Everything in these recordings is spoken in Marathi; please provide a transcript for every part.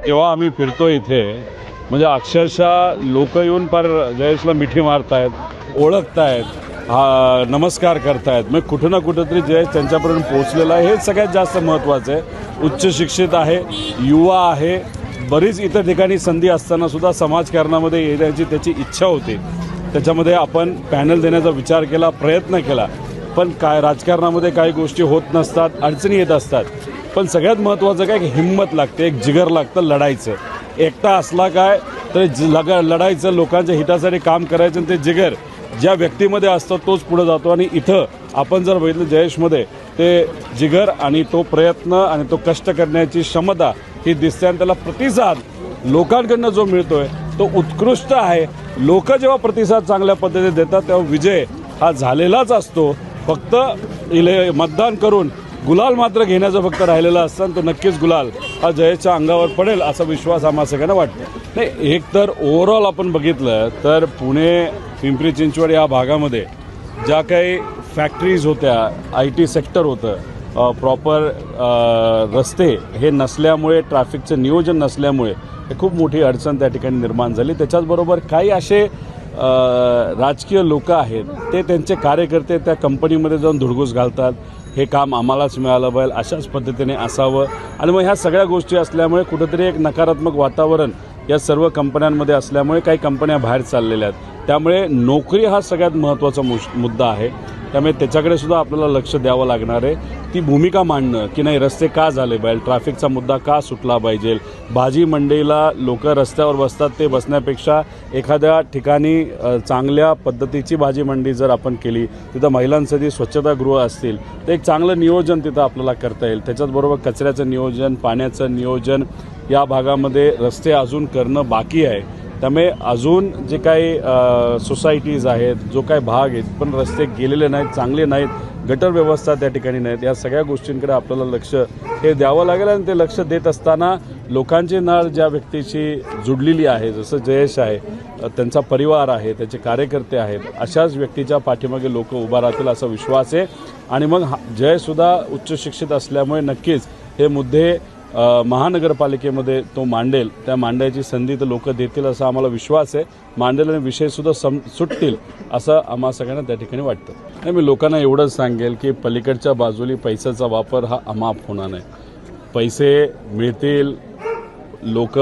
जेव्हा आम्ही फिरतो इथे म्हणजे अक्षरशः लोक येऊन पार जयेशला मिठी मारतायत, ओळखतायत, नमस्कार करतायत. मग कुठं ना कुठंतरी जयेश त्यांच्यापर्यंत पोहोचलेला आहे. हे सगळ्यात जास्त महत्त्वाचं आहे. उच्च शिक्षित आहे, युवा आहे, बरीच इतर ठिकाणी संधी असतानासुद्धा समाजकारणामध्ये येण्याची त्याची इच्छा होती. त्याच्यामध्ये आपण पॅनल देण्याचा विचार केला, प्रयत्न केला. पण काय राजकारणामध्ये काही गोष्टी होत नसतात, अडचणी येत असतात. पण सगळ्यात महत्त्वाचं काय की हिंमत लागते, एक जिगर लागतं लढायचं. एकटा असला काय तर लढायचं, लोकांच्या हितासाठी काम करायचं. आणि ते जिगर ज्या व्यक्तीमध्ये असतं तोच पुढे जातो. आणि इथं आपण जर बघितलं जयेशमध्ये ते जिगर आणि तो प्रयत्न आणि तो कष्ट करण्याची क्षमता ही दिसते. आणि त्याला प्रतिसाद लोकांकडनं जो मिळतोय तो उत्कृष्ट आहे. लोक जेव्हा प्रतिसाद चांगल्या पद्धतीने देतात तेव्हा विजय हा झालेलाच असतो. फक्त मतदान करून गुलाल मात्र घेण्याचं फक्त राहिलेलं असतं. आणि तो नक्कीच गुलाल हा जयेशच्या अंगावर पडेल असा विश्वास आम्हा सगळ्यांना वाटतो. नाही, एक तर ओव्हरऑल आपण बघितलं तर पुणे पिंपरी चिंचवड या भागामध्ये ज्या काही फॅक्टरीज होत्या, IT सेक्टर होतं, प्रॉपर रस्ते हे नसल्यामुळे, ट्रॅफिकचं नियोजन नसल्यामुळे हे खूप मोठी अडचण त्या ठिकाणी निर्माण झाली. त्याच्याचबरोबर काही असे राजकीय लोक आहेत ते त्यांचे कार्यकर्ते त्या कंपनीमध्ये जाऊन धुडगूस घालतात. हे काम आम्हालाच मिळालं पाहिजे, अशाच पद्धतीने असावं. आणि मग ह्या सगळ्या गोष्टी असल्यामुळे कुठंतरी एक नकारात्मक वातावरण या सर्व कंपन्यांमध्ये असल्यामुळे काही कंपन्या बाहेर चाललेल्या आहेत. त्यामुळे नोकरी हा सगळ्यात महत्त्वाचा मुद्दा आहे. त्यामुळे त्याच्याकडे सुद्धा आपल्याला लक्ष द्यावं लागणार आहे. ती भूमिका मांडणं की नाही रस्ते का झाले पाहिजे, ट्रॅफिकचा मुद्दा का सुटला पाहिजे, भाजी मंडईला लोक रस्त्यावर बसतात ते बसण्यापेक्षा एखाद्या ठिकाणी चांगल्या पद्धतीची भाजी मंडी जर आपण केली, तिथं महिलांसाठी स्वच्छतागृह असतील तर एक चांगलं नियोजन तिथं आपल्याला करता येईल. त्याच्याचबरोबर कचऱ्याचं नियोजन, पाण्याचं नियोजन, या भागामध्ये रस्ते अजून करणं बाकी आहे. त्यामुळे अजून जे काही सोसायटीज आहेत, जो काही भाग आहेत पण रस्ते गेलेले नाहीत, चांगले नाहीत, गटर व्यवस्था त्या ठिकाणी नाहीत, या सगळ्या गोष्टींकडे आपल्याला लक्ष हे द्यावं लागेल. आणि ते लक्ष देत असताना लोकांची नाळ ज्या व्यक्तीची जुडलेली आहे, जसं जयेश आहे, त्यांचा परिवार आहे, त्याचे कार्यकर्ते आहेत, अशाच व्यक्तीच्या पाठीमागे लोक उभा राहतील असा विश्वास आहे. आणि मग जयसुद्धा उच्च शिक्षित असल्यामुळे नक्कीच हे मुद्दे महानगरपालिकेमध्ये तो मांडेल. त्या मांडायची संधी तर लोक देतील असा आम्हाला विश्वास आहे. मांडेल आणि विषयसुद्धा सुटतील असं आम्हा सगळ्यांना त्या ठिकाणी वाटतं. आणि मी लोकांना एवढंच सांगेल की पलीकडच्या बाजूला पैशाचा वापर हा अमाप होणार नाही. पैसे मिळतील, लोक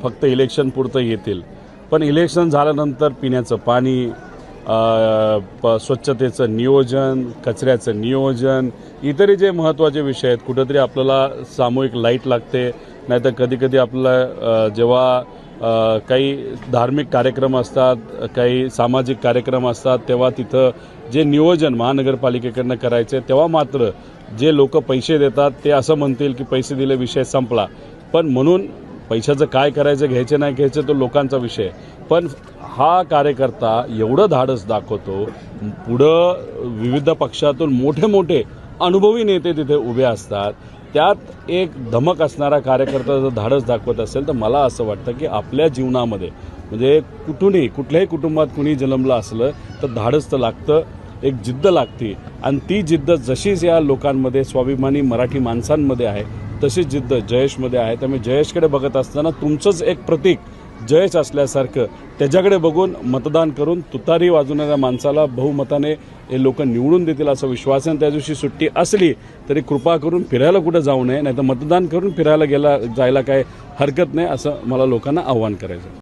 फक्त इलेक्शनपुरतं येतील, पण इलेक्शन झाल्यानंतर पिण्याचं पाणी, स्वच्छतेचं नियोजन, कचऱ्याचं नियोजन, इतरही जे महत्त्वाचे विषय आहेत, कुठंतरी आपल्याला सामूहिक लाईट लागते. नाहीतर कधीकधी आपल्याला जेव्हा काही धार्मिक कार्यक्रम असतात, काही सामाजिक कार्यक्रम असतात, तेव्हा तिथं जे नियोजन महानगरपालिकेकडनं करायचे तेव्हा मात्र जे लोक पैसे देतात ते असं म्हणतील की पैसे दिले विषय संपला. पण म्हणून पैशाचं काय करायचं, घ्यायचं नाही घ्यायचं तो लोकांचा विषय. पण हा कार्यकर्ता एवढं धाडस दाखवतो, पुढं विविध पक्षातून मोठे मोठे अनुभवी नेते तिथे उभे असतात, त्यात एक धमक असणारा कार्यकर्ता जर धाडस दाखवत असेल तर मला असं वाटतं की आपल्या जीवनामध्ये म्हणजे कुठूनही कुठल्याही कुटुंबात कुणी जन्मलं असलं तर धाडस तर लागतं, एक जिद्द लागते. आणि ती जिद्द जशीच या लोकांमध्ये, स्वाभिमानी मराठी माणसांमध्ये आहे, तशीच जिद्द जयेशमध्ये आहे. त्यामुळे जयेशकडे बघत असताना तुमचंच एक प्रतीक जयेश असल्यासारखं त्याच्याकडे बघून मतदान करून तुतारी वाजवणाऱ्या माणसाला बहुमताने हे लोक निवडून देतील असा विश्वास आहे. त्या दिवशी सुट्टी असली तरी कृपा करून फिरायला कुठं जाऊ नये, नाहीतर मतदान करून फिरायला जायला काय हरकत नाही असं मला लोकांना आव्हान करायचं.